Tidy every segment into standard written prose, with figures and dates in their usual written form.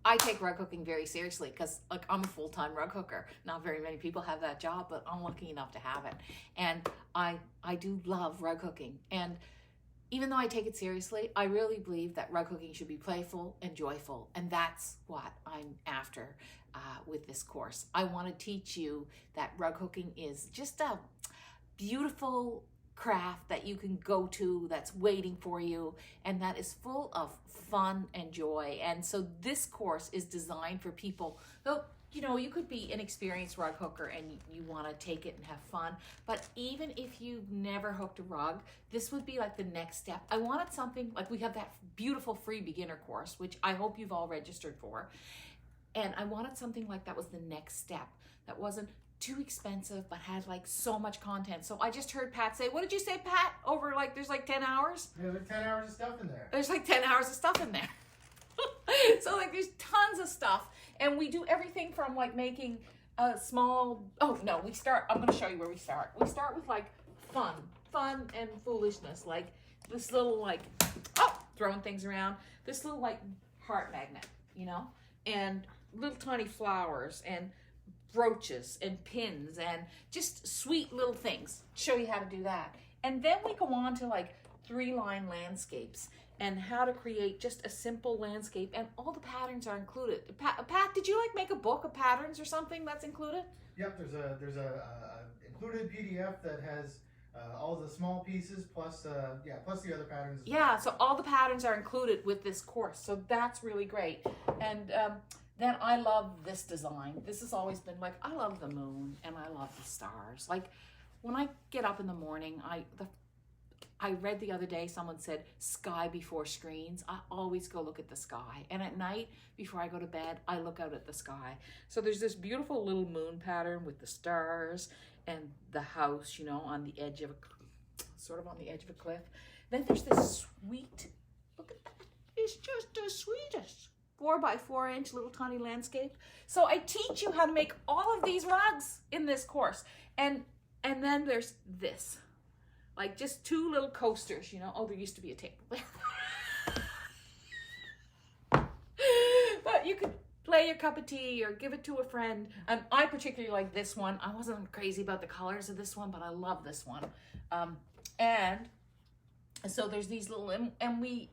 I take rug hooking very seriously because like I'm a full-time rug hooker. Not very many people have that job, but I'm lucky enough to have it. And I do love rug hooking. And even though I take it seriously, I really believe that rug hooking should be playful and joyful. And that's what I'm after with this course. I want to teach you that rug hooking is just a beautiful craft that you can go to, that's waiting for you, and that is full of fun and joy. And so this course is designed for people who, you know, you could be an experienced rug hooker and you want to take it and have fun, but even if you've never hooked a rug, this would be like the next step. I wanted something like, we have that beautiful free beginner course, which I hope you've all registered for, and I wanted something like that was the next step, that wasn't too expensive but had like so much content. So I just heard Pat say, what did you say, Pat? Over like there's like 10 hours? Yeah, there's 10 hours of stuff in there. There's like 10 hours of stuff in there. So like there's tons of stuff, and we do everything from like making a small, I'm going to show you where we start. We start with like fun and foolishness, like this little like, throwing things around, this little like heart magnet, you know, and little tiny flowers and brooches and pins and just sweet little things. Show you how to do that. And then we go on to like 3-line landscapes and how to create just a simple landscape, and all the patterns are included. Pat, did you like make a book of patterns or something that's included? Yep, there's a included PDF that has all the small pieces plus the other patterns. Yeah, so all the patterns are included with this course. So that's really great. And then I love this design. This has always been like, I love the moon and I love the stars. Like when I get up in the morning, I read the other day, someone said sky before screens. I always go look at the sky. And at night, before I go to bed, I look out at the sky. So there's this beautiful little moon pattern with the stars and the house, you know, on the edge of a cliff. Then there's this sweet, look at that. It's just the sweetest 4x4 little tiny landscape. So I teach you how to make all of these rugs in this course. And then there's this, like just 2 little coasters, you know. Oh, there used to be a table there. But you could play your cup of tea or give it to a friend. I particularly like this one. I wasn't crazy about the colors of this one, but I love this one. And so there's these little, and we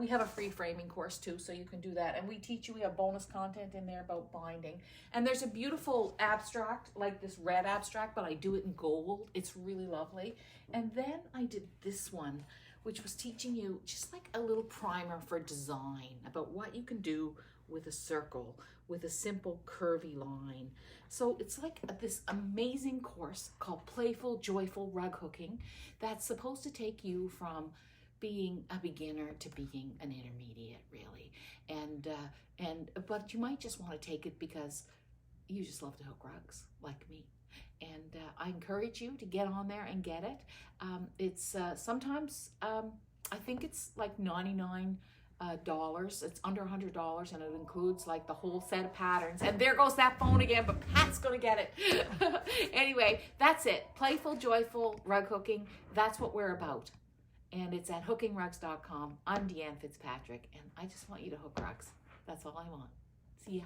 have a free framing course too, so you can do that. And we teach you, we have bonus content in there about binding. And there's a beautiful abstract, like this red abstract, but I do it in gold. It's really lovely. And then I did this one, which was teaching you just like a little primer for design about what you can do with a circle, with a simple curvy line. So it's like this amazing course called Playful, Joyful Rug Hooking that's supposed to take you from being a beginner to being an intermediate, really. But you might just want to take it because you just love to hook rugs like me. And I encourage you to get on there and get it. It's sometimes, I think it's like $99. It's under $100, and it includes like the whole set of patterns. And there goes that phone again, but Pat's gonna get it. Anyway, that's it. Playful, joyful rug hooking. That's what we're about. And it's at hookingrugs.com. I'm Deanne Fitzpatrick, and I just want you to hook rugs. That's all I want. See ya.